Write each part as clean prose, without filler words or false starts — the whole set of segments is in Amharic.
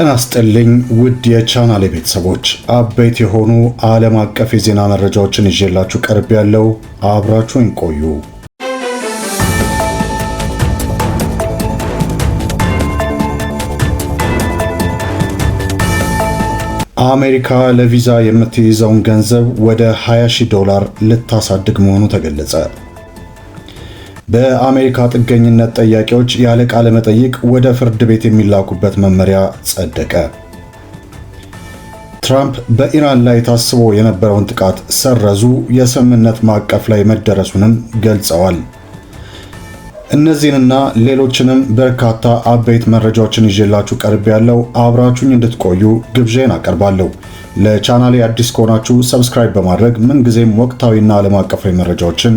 ጤና ይስጥልኝ ውድ የቻናሌ ቤተሰቦች፣ አበይት የሆኑ ዓለም አቀፍ የዜና መረጃዎችን ይዤላችሁ ቀርቤያለሁ። አብራችሁን ቆዩ። አሜሪካ ለቪዛ የምትይዘውን ገንዘብ ወደ $20,000 ልታሳድግ መሆኑ ተገለጸ። በአሜሪካ ጥገኝነት ጠያቂዎች ያለ ቃለ መጠይቅ ወደ ፍርድ ቤት የሚላኩበት መመሪያ ጸደቀ። ትራምፕ በኢራን ላይ ታስቦ የነበረውን ጥቃት ሰረዙ፣ የስምምነት ማዕቀፍ ላይ መደረሱንም ገልጸዋል። እነዚህንና ሌሎችንም በርካታ አበይት መረጃዎችን ይዤላችሁ ቀርቤያለሁ። አብራችሁኝ እንድትቆዩ ግብዣን አቀርባለሁ። ለቻናሌ አዲስ ከሆናችሁ ሰብስክራይብ በማድረግ ምንጊዜም ወቅታዊና ዓለም አቀፋዊ መረጃዎችን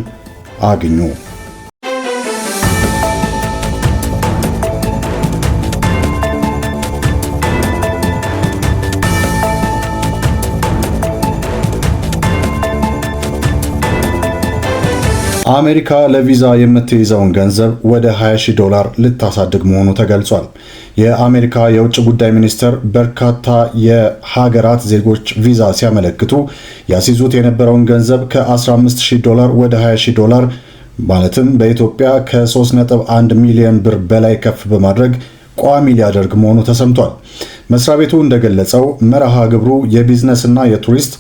አግኙ። አሜሪካ ለቪዛ የምትይዘውን ገንዘብ ወደ $20,000 ልታሳድግ መሆኑ ተገልጿል። የአሜሪካ የውጭ ጉዳይ ሚኒስቴር በርካታ የሀገራት ዜጎች ቪዛ ሲያመለክቱ ያስይዙት የነበረውን ገንዘብ ከ$15,000 ወደ $20,000 ማለትም በኢትዮጵያ ከ3.1 ሚሊዮን ብር በላይ ከፍ በማድረግ ቋሚ ሊያደርግ መሆኑ ተሰምቷል። መስሪያ ቤቱ እንደገለጸው መርሃ ግብሩ የቢዝነስና የቱሪስት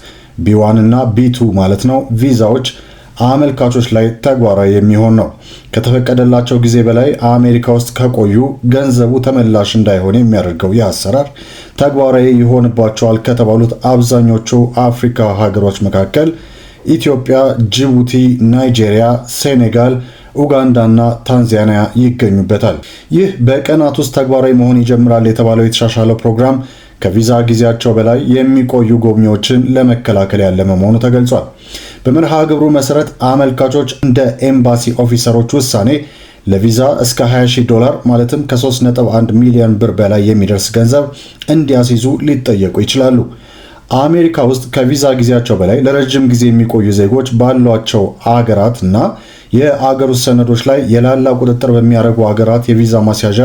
B1 እና B2 ማለት ነው ቪዛዎች አመልካቾች ላይ ተግባራዊ የሚሆን ነው። ከተፈቀደላቸው ጊዜ በላይ አሜሪካ ውስጥ ከቆዩ ገንዘቡ ተመላሽ እንዳይሆን የሚያደርገው ይህ አሰራር ተግባራዊ ይሆንባቸዋል ከተባሉት አብዛኞቹ አፍሪካ ሀገሮች መካከል ኢትዮጵያ፣ ጅቡቲ፣ ናይጄሪያ፣ ሴኔጋል፣ ኡጋንዳና ታንዛኒያ ይገኙበታል። ይህ በቀናት ውስጥ ተግባራዊ መሆን ይጀምራል የተባለው የተሻሻለው ፕሮግራም ከቪዛ ጊዜያቸው በላይ የሚቆዩ ጎብኚዎችን ለመከላከል ያለመ መሆኑ ተገልጿል። በመርሃ ግብሩ መሰረት አመልካቾች እንደ ኤምባሲ ኦፊሰሮች ውሳኔ ለቪዛ እስከ $20,000 ማለትም ከ3.1 ሚሊዮን ብር በላይ የሚደርስ ገንዘብ እንዲያስይዙ ሊጠየቁ ይችላሉ። አሜሪካ ውስጥ ከቪዛ ጊዜያቸው በላይ ለረጅም ጊዜ የሚቆዩ ዜጎች ባሏቸው አገራት እና የአገር ውስጥ ሰነዶች ላይ የላላ ቁጥጥር በሚያደርጉ አገራት የቪዛ ማስያዣ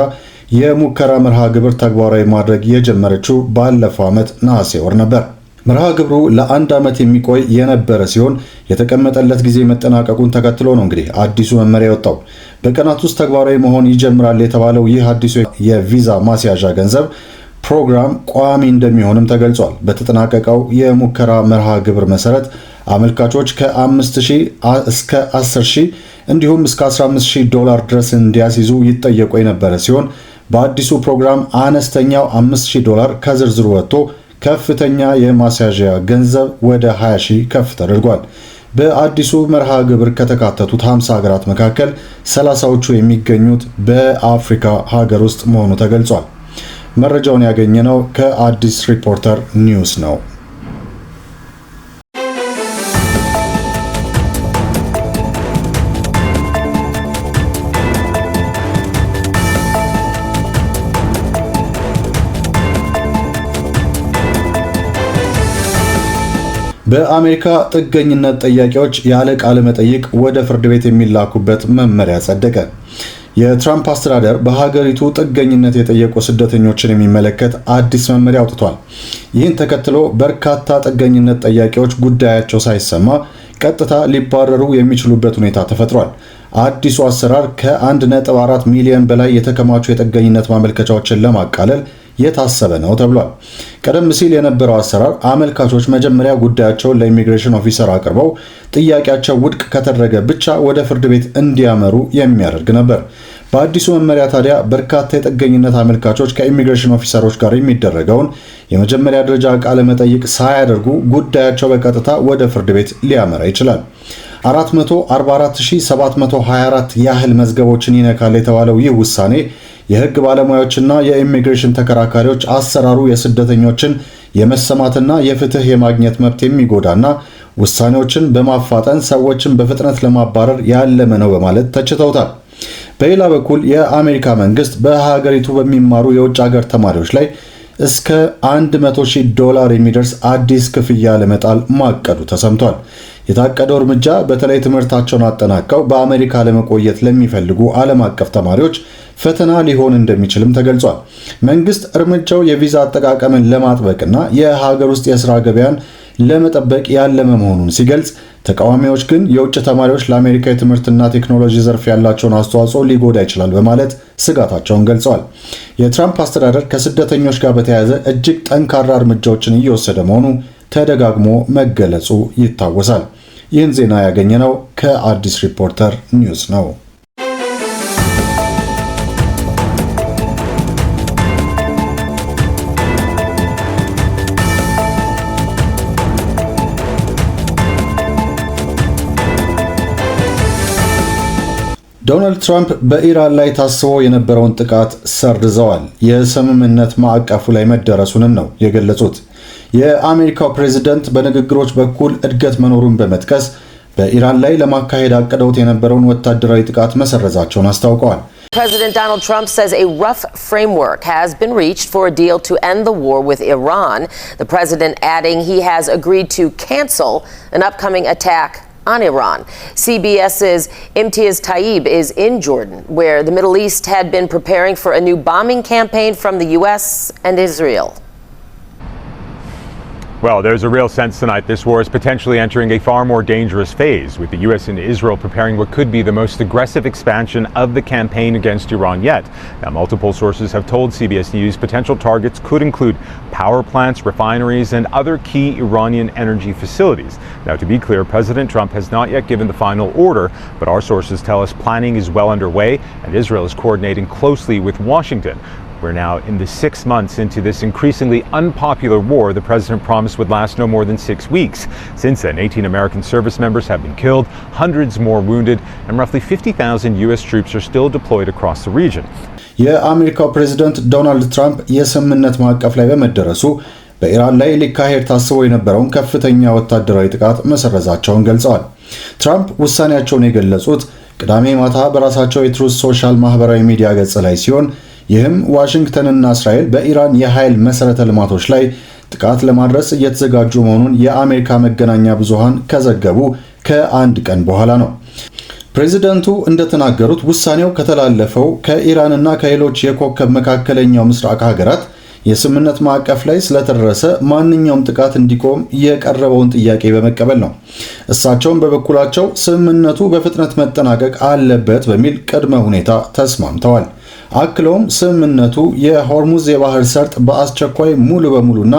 የሙከራ መርሃ ግብር ተግባራዊ ማድረግ የጀመረችው ባለፈው ዓመት ነሐሴ ወር ነበር። መርሃ ግብሩ ለ1 ዓመት የሚቆይ የነበረ ሲሆን የተቀመጠለት ጊዜ መጠናቀቁን ተከትሎ ነው እንግዲህ አዲሱ መመሪያ የወጣው። በቀናት ውስጥ ተግባራዊ መሆን ይጀምራል የተባለው ይህ አዲሱ የቪዛ ማስያዣ ገንዘብ ፕሮግራም ቋሚ እንደሚሆንም ተገልጿል። በተጠናቀቀው የሙከራ መርሃ ግብር መሰረት አመልካቾች ከ5,000 እስከ 10,000 እንዲሁም እስከ $15,000 ድረስ እንዲያስይዙ ይጠየቁ የነበረ ሲሆን በአዲሱ ፕሮግራም አነስተኛው $5,000 ከዝርዝሩ ወጥቶ ከፍተኛ የማስያዣ ገንዘብ ወደ $20,000 ከፍ ተደርጓል። በአዲሱ መርሃ ግብር ከተካተቱት 50 ሀገራት መካከል 30ዎቹ የሚገኙት በአፍሪካ ሀገር ውስጥ መሆኑ ተገልጿል። መረጃውን ያገኘነው ከአዲስ ሪፖርተር ኒውስ ነው። በአሜሪካ ጥገኝነት ጠያቂዎች ያለ ቃለ መጠይቅ ወደ ፍርድ ቤት የሚላኩበት መመሪያ ጸደቀ። የትራምፕ አስተዳደር በሀገሪቱ ጥገኝነት የጠየቁ ስደተኞችን የሚመለከት አዲስ መመሪያ አውጥቷል። ይህን ተከትሎ በርካታ ጥገኝነት ጠያቂዎች ጉዳያቸው ሳይሰማ ቀጥታ ሊባረሩ የሚችሉበት ሁኔታ ተፈጥሯል። አዲሱ አሰራር ከ1.4 ሚሊዮን በላይ የተከማቹ የጥገኝነት ማመልከቻዎችን ለማቃለል የታሰበ ነው ተብሏል። ቀደም ሲል የነበረው አሰራር አመልካቾች መጀመሪያ ጉዳያቸውን ለኢሚግሬሽን ኦፊሰር አቅርበው ጥያቄያቸው ውድቅ ከተደረገ ብቻ ወደ ፍርድ ቤት እንዲያመሩ የሚያደርግ ነበር። በአዲሱ መመሪያ ታዲያ በርካታ የጥገኝነት አመልካቾች ከኢሚግሬሽን ኦፊሰሮች ጋር የሚደረገውን የመጀመሪያ ደረጃ ቃለ መጠይቅ ሳያደርጉ ጉዳያቸው በቀጥታ ወደ ፍርድ ቤት ሊያመራ ይችላል። 444,724 ያህል መዝገቦችን ይነካል የተባለው ይህ ውሳኔ የሕግ ባለሙያዎችና የኢሚግሬሽን ተከራካሪዎች አሰራሩ የስደተኞችን የመሰማትና የፍትህ የማግኘት መብት የሚጎዳና ውሳኔዎችን በማፋጠን ሰዎችን በፍጥነት ለማባረር ያለመ ነው በማለት ተችተውታል። በሌላ በኩል የአሜሪካ መንግስት በሀገሪቱ በሚማሩ የውጭ ሀገር ተማሪዎች ላይ እስከ $100,000 የሚደርስ አዲስ ክፍያ ለመጣል ማቀዱ ተሰምቷል። የታቀደው እርምጃ በተለይ ትምህርታቸውን አጠናቀው በአሜሪካ ለመቆየት ለሚፈልጉ ዓለም አቀፍ ተማሪዎች ፈተና ሊሆን እንደሚችልም ተገልጿል። መንግስት እርምጃው የቪዛ አጠቃቀምን ለማጥበቅና የሀገር ውስጥ የሥራ ገበያን ለመጠበቅ ያለመ መሆኑን ሲገልጽ፣ ተቃዋሚዎች ግን የውጭ ተማሪዎች ለአሜሪካ የትምህርትና ቴክኖሎጂ ዘርፍ ያላቸውን አስተዋጽኦ ሊጎዳ ይችላል በማለት ስጋታቸውን ገልጸዋል። የትራምፕ አስተዳደር ከስደተኞች ጋር በተያያዘ እጅግ ጠንካራ እርምጃዎችን እየወሰደ መሆኑ ተደጋግሞ መገለጹ ይታወሳል። ይህን ዜና ያገኘነው ከአዲስ ሪፖርተር ኒውስ ነው። ዶናልድ ትራምፕ በኢራን ላይ ታስቦ የነበረውን ጥቃት ሰርዘዋል። የስምምነት ማዕቀፉ ላይ መደረሱንም ነው የገለጹት። የአሜሪካው ፕሬዝዳንት በንግግሮች በኩል እድገት መኖሩን በመጥቀስ በኢራን ላይ ለማካሄድ አቅደውት የነበረውን ወታደራዊ ጥቃት መሰረዛቸውን አስታውቀዋል። President Donald Trump says a rough framework has been reached for a deal to end the war with Iran. The president adding he has agreed to cancel an upcoming attack on Iran. CBS's Imtiaz Taib is in Jordan, where the Middle East had been preparing for a new bombing campaign from the U.S. and Israel. Well, there's a real sense tonight this war is potentially entering a far more dangerous phase, with the U.S. and Israel preparing what could be the most aggressive expansion of the campaign against Iran yet. Now, multiple sources have told CBS News potential targets could include power plants, refineries, and other key Iranian energy facilities. Now, to be clear, President Trump has not yet given the final order, but our sources tell us planning is well underway, and Israel is coordinating closely with Washington. We're now in the 6 months into this increasingly unpopular war the president promised would last no more than 6 weeks. Since then, 18 American service members have been killed, hundreds more wounded, and roughly 50,000 U.S. troops are still deployed across the region. የአሜሪካው ፕሬዝዳንት ዶናልድ ትራምፕ የስምምነት ማዕቀፍ ላይ በመደረሱ በኢራን ላይ ሊካሄድ ታስቦ የነበረውን ከፍተኛ ወታደራዊ ጥቃት መሰረዛቸውን ገልጸዋል። ትራምፕ ውሳኔያቸውን የገለጹት ቅዳሜ ማታ በራሳቸው የትሩዝ ሶሻል ማህበራዊ ሚዲያ ገጽ ላይ ሲሆን ይህም ዋሽንግተንና እስራኤል በኢራን የኃይል መሰረተ ልማቶች ላይ ጥቃት ለማድረስ እየተዘጋጁ መሆኑን የአሜሪካ መገናኛ ብዙሃን ከዘገቡ ከአንድ ቀን በኋላ ነው። ፕሬዝዳንቱ እንደተናገሩት ውሳኔው ከተላለፈው ከኢራንና ከሌሎች የኮከብ መካከለኛው ምስራቅ ሀገራት የስምምነት ማዕቀፍ ላይ ስለተደረሰ ማንኛውም ጥቃት እንዲቆም የቀረበውን ጥያቄ በመቀበል ነው። እሳቸውም በበኩላቸው ስምምነቱ በፍጥነት መጠናቀቅ አለበት በሚል ቅድመ ሁኔታ ተስማምተዋል። አክለውም ስምምነቱ የሆርሙዝ የባህር ሰርጥ በአስቸኳይ ሙሉ በሙሉና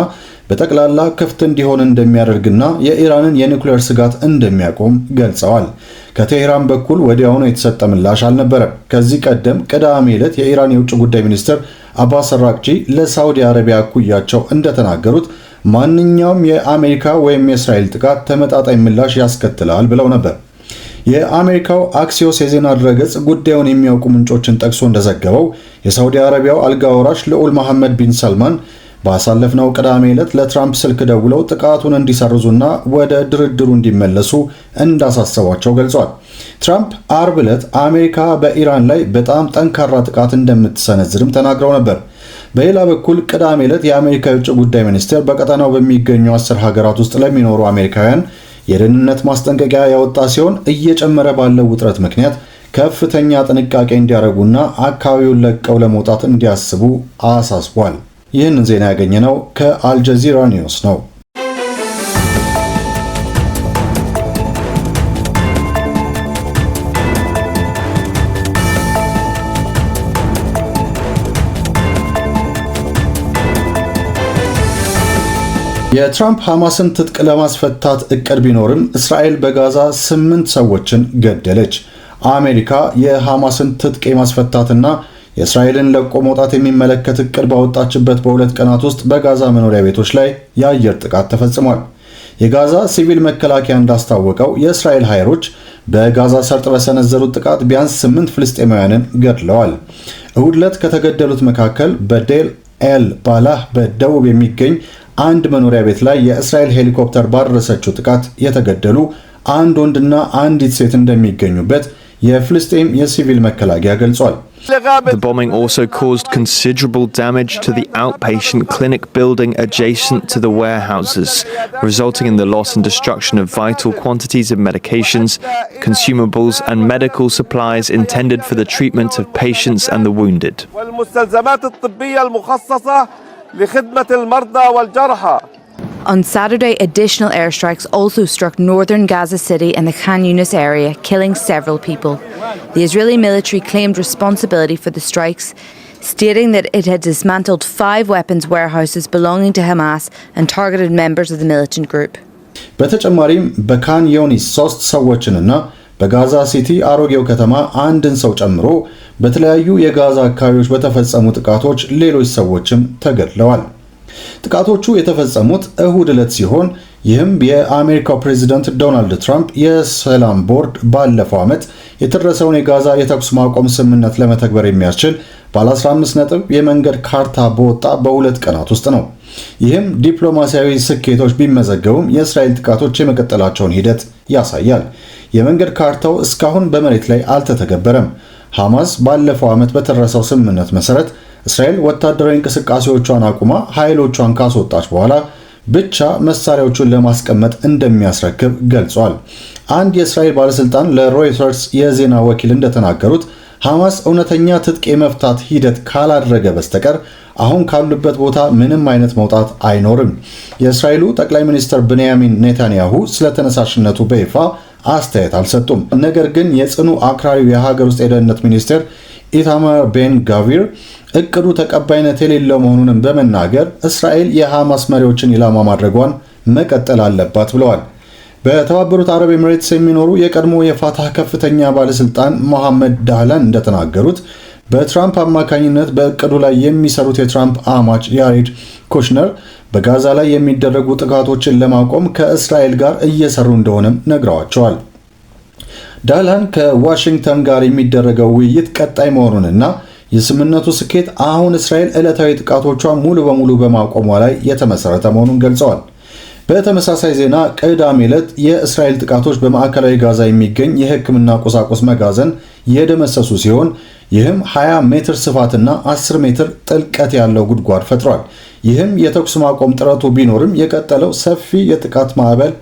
በጠቅላላ ክፍት እንዲሆን እንደሚያደርግና የኢራንን የኒውክሌር ስጋት እንደሚያቆም ገልጸዋል። ከቴህራን በኩል ወዲያውኑ የተሰጠ ምላሽ አልነበረም። ከዚህ ቀደም ቅዳሜ ዕለት የኢራን የውጭ ጉዳይ ሚኒስትር አባስ አራግቺ ለሳውዲ አረቢያ እኩያቸው እንደተናገሩት ማንኛውም የአሜሪካ ወይም የእስራኤል ጥቃት ተመጣጣኝ ምላሽ ያስከትላል ብለው ነበር። የአሜሪካው አክሲዮስ የዜና ድረገጽ ጉዳዩን የሚያውቁ ምንጮችን ጠቅሶ እንደዘገበው የሳውዲ አረቢያው አልጋ ወራሽ ልዑል መሐመድ ቢን ሰልማን ባሳለፍነው ቅዳሜ ዕለት ለትራምፕ ስልክ ደውለው ጥቃቱን እንዲሰርዙና ወደ ድርድሩ እንዲመለሱ እንዳሳሰቧቸው ገልጿል። ትራምፕ አርብ ዕለት አሜሪካ በኢራን ላይ በጣም ጠንካራ ጥቃት እንደምትሰነዝርም ተናግረው ነበር። በሌላ በኩል ቅዳሜ ዕለት የአሜሪካ የውጭ ጉዳይ ሚኒስቴር በቀጠናው በሚገኙ 10 ሀገራት ውስጥ ለሚኖሩ አሜሪካውያን የደህንነት ማስጠንቀቂያ ያወጣ ሲሆን እየጨመረ ባለው ውጥረት ምክንያት ከፍተኛ ጥንቃቄ እንዲያደርጉና አካባቢውን ለቀው ለመውጣት እንዲያስቡ አሳስቧል። ይህንን ዜና ያገኘነው ከአልጀዚራ ኒውስ ነው። የትራምፕ ሐማስን ትጥቅ ለማስፈታት እቅድ ቢኖርም እስራኤል በጋዛ 8 ሰዎችን ገደለች። አሜሪካ የሐማስን ትጥቅ የማስፈታትና የእስራኤልን ለቆ መውጣት የሚመለከት እቅድ ባወጣችበት በ2 ቀናት ውስጥ በጋዛ መኖሪያ ቤቶች ላይ የአየር ጥቃት ተፈጽሟል። የጋዛ ሲቪል መከላከያ እንዳስታወቀው የእስራኤል ኃይሎች በጋዛ ሰርጥ በሰነዘሩት ጥቃት ቢያንስ 8 ፍልስጤማውያንን ገድለዋል። እሁድ ዕለት ከተገደሉት መካከል በዴል ኤል ባላህ በደቡብ የሚገኝ አንድ መኖሪያ ቤት ላይ የእስራኤል ሄሊኮፕተር ባደረሰችው ጥቃት የተገደሉ አንድ ወንድና አንዲት ሴት እንደሚገኙበት የፍልስጤም የሲቪል መከላከያ ገልጿል። The bombing also caused considerable damage to the outpatient clinic building adjacent to the warehouses, resulting in the loss and destruction of vital quantities of medications, consumables and medical supplies intended for the treatment of patients and the wounded. On Saturday, additional airstrikes also struck northern Gaza City and the Khan Yunis area, killing several people. The Israeli military claimed responsibility for the strikes, stating that it had dismantled 5 weapons warehouses belonging to Hamas and targeted members of the militant group. በተጨማሪም በካን ዩኒስ 3 ሰዎችንና በጋዛ ሲቲ አሮጌው ከተማ አንድን ሰው ጨምሮ በተለያዩ የጋዛ አካባቢዎች በተፈጸሙ ጥቃቶች ሌሎች ሰዎችም ተገድለዋል። ጥቃቶቹ የተፈጸሙት እሁድ ዕለት ሲሆን ይህም የአሜሪካው ፕሬዝዳንት ዶናልድ ትራምፕ የሰላም ቦርድ ባለፈው ዓመት የተደረሰውን የጋዛ የተኩስ ማቆም ስምምነት ለመተግበር የሚያስችል ባለ 15 ነጥብ የመንገድ ካርታ በወጣ በ2 ቀናት ውስጥ ነው። ይህም ዲፕሎማሲያዊ ስኬቶች ቢመዘገቡም የእስራኤል ጥቃቶች የመቀጠላቸውን ሂደት ያሳያል። የመንገድ ካርታው እስካሁን በመሬት ላይ አልተተገበረም። ሐማስ ባለፈው ዓመት በተደረሰው ስምምነት መሰረት እስራኤል ወታደራዊ እንቅስቃሴዎቿን አቁማ ኃይሎቿን ካስወጣች በኋላ ብቻ መሳሪያዎቹን ለማስቀመጥ እንደሚያስረክብ ገልጿል። አንድ የእስራኤል ባለስልጣን ለሮይተርስ የዜና ወኪል እንደተናገሩት ሐማስ እውነተኛ ትጥቅ የመፍታት ሂደት ካላደረገ በስተቀር አሁን ካሉበት ቦታ ምንም አይነት መውጣት አይኖርም። የእስራኤሉ ጠቅላይ ሚኒስትር ቤንያሚን ኔታንያሁ ስለ ተነሳሽነቱ በይፋ አስተያየት አልሰጡም። ነገር ግን የጽኑ አክራሪው የሀገር ውስጥ የደህንነት ሚኒስቴር ኢታማር ቤን ጋቪር እቅዱ ተቀባይነት የሌለው መሆኑን በመናገር እስራኤል የሐማስ መሪዎችን ኢላማ ማድረጓን መቀጠል አለባት ብለዋል። በተባበሩት አረብ ኤሚሬትስ የሚኖሩ የቀድሞ የፋታህ ከፍተኛ ባለስልጣን መሐመድ ዳህላን እንደተናገሩት በትራምፕ አማካኝነት በእቅዱ ላይ የሚሰሩት የትራምፕ አማች ያሬድ ኩሽነር በጋዛ ላይ የሚደረጉ ጥቃቶችን ለማቆም ከእስራኤል ጋር እየሰሩ እንደሆነም ነግረዋቸዋል። ዳህላን ከዋሽንግተን ጋር የሚደረገው ውይይት ቀጣይ መሆኑንና የስምምነቱ ስኬት አሁን እስራኤል ዕለታዊ ጥቃቶቿን ሙሉ በሙሉ በማቆሟ ላይ የተመሰረተ መሆኑን ገልጸዋል። በተመሳሳይ ዜና ቅዳሜ ዕለት የእስራኤል ጥቃቶች በማዕከላዊ ጋዛ የሚገኝ የሕክምና ቁሳቁስ መጋዘን የደመሰሱ ሲሆን ይህም 20 ሜትር ስፋትና 10 ሜትር ጥልቀት ያለው ጉድጓድ ፈጥሯል። ይህም የተኩስ ማቆም ጥረቱ ቢኖርም የቀጠለው ሰፊ የጥቃት ማዕበል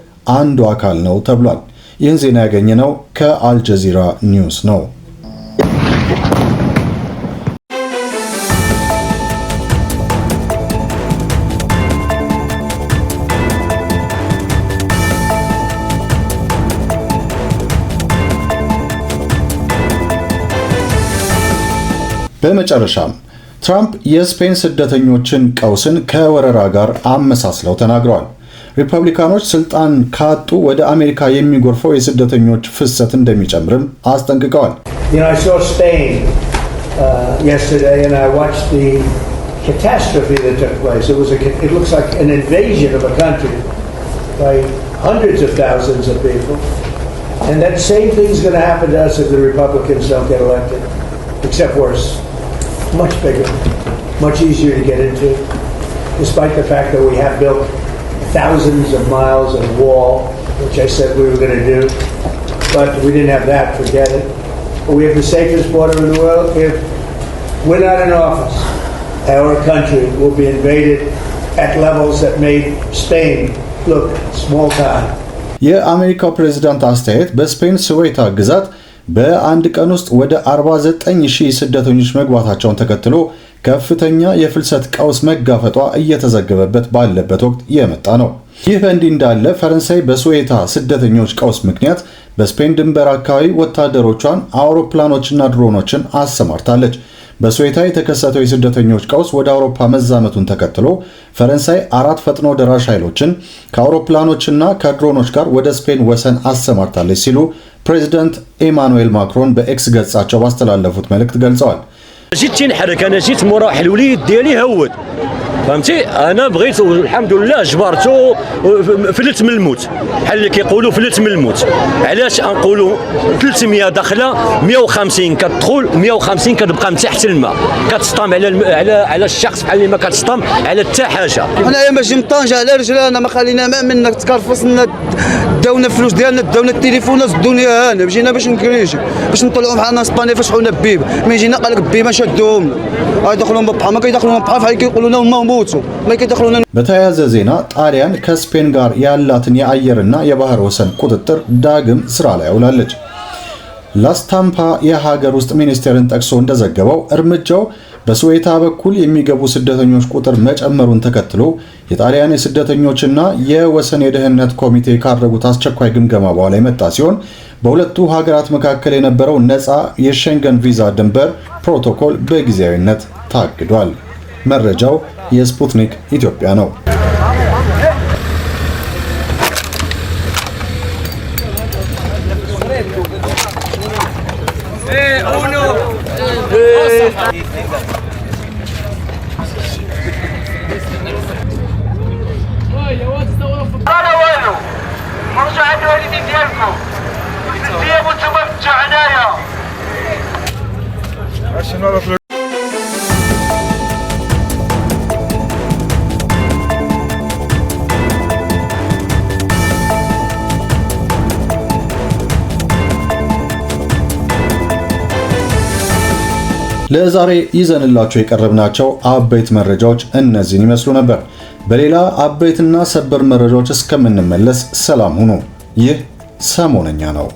አንዱ አካል ነው ተብሏል። ይህን ዜና ያገኘነው ከአልጀዚራ ኒውስ ነው። በመጨረሻም ትራምፕ የስፔን ስደተኞችን ቀውስን ከወረራ ጋር አመሳስለው ተናግረዋል። ሪፐብሊካኖች ስልጣን ካጡ ወደ አሜሪካ የሚጎርፈው የስደተኞች ፍሰት እንደሚጨምርም አስጠንቅቀዋል። I saw Spain yesterday and I watched the catastrophe that took place. It looks like an invasion of a country by hundreds of thousands of people. And that same thing is going to happen to us if the Republicans don't get elected, except worse. Much bigger, much easier to get into, despite the fact that we have built thousands of miles of wall, which I said we were going to do, but we didn't have that, forget it. But we have the safest border in the world. If we're not in office, our country will be invaded at levels that made Spain look small town. የአሜሪካው ፕሬዝዳንት አስተያየት በስፔን ስዌታ ግዛት በአንድ ቀን ውስጥ ወደ 49000 ስደተኞች መግባታቸውን ተከትሎ ከፍተኛ የፍልሰት ቀውስ መጋፈጧ እየተዘገበበት ባለበት ወቅት የመጣ ነው። ይህ በእንዲህ እንዳለ ፈረንሳይ በስዌታ ስደተኞች ቀውስ ምክንያት በስፔን ድንበር አካባቢ ወታደሮቿን፣ አውሮፕላኖችና ድሮኖችን አሰማርታለች። በስዌታ የተከሰተው የስደተኞች ቀውስ ወደ አውሮፓ መዛመቱን ተከትሎ ፈረንሳይ 4 ፈጥኖ ደራሽ ኃይሎችን ከአውሮፕላኖችና ከድሮኖች ጋር ወደ ስፔን ወሰን አሰማርታለች ሲሉ ፕሬዚዳንት ኢማኑኤል ማክሮን በኤክስ ገጻቸው ባስተላለፉት መልእክት ገልጸዋል። جيت تنحرك انا جيت مراحل الوليد ديالي هود فهمتي انا بغيت والحمد لله جبرته فلت من الموت بحال اللي كيقولوا فلت من الموت. علاش نقولوا 300 داخله 150 كتدخل 150 كتبقى من تحت الماء كتسطم على الشخص بحال اللي ما كتسطم على حتى حاجه. حنايا ماشي من طنجه على رجلانا ما خلينا ما منك تكرفصنا داونا الفلوس ديالنا داونا التليفونات الدنيا هانه جينا باش نكريجي باش نطلعوا بحالنا اسبانيا فشحونا بيبه مي جينا قال لك بيبه شدوهم يدخلون بحال ما كيدخلون بحال فحال كيقولوا لنا موتوا ما كيدخلونا በተያያዘ ዜና ጣሊያን ከስፔን ጋር ያላትን የአየርና የባህር ወሰን ቁጥጥር ዳግም ስራ ላይ አውላለች። ላስታምፓ የሀገር ውስጥ ሚኒስቴርን ጠቅሶ እንደዘገበው እርምጃው በስዌታ በኩል የሚገቡ ስደተኞች ቁጥር መጨመሩን ተከትሎ የጣሊያን የስደተኞችና የወሰን የደህንነት ኮሚቴ ካደረጉት አስቸኳይ ግምገማ በኋላ የመጣ ሲሆን በሁለቱ ሀገራት መካከል የነበረው ነፃ የሸንገን ቪዛ ድንበር ፕሮቶኮል በጊዜያዊነት ታግዷል። መረጃው የስፑትኒክ ኢትዮጵያ ነው። ለዛሬ ይዘንላችሁ የቀረብናቸው አበይት መረጃዎች እነዚህን ይመስሉ ነበር። በሌላ አበይትና ሰበር መረጃዎች እስከምንመለስ ሰላም ሁኑ። ይህ ሰሞነኛ ነው።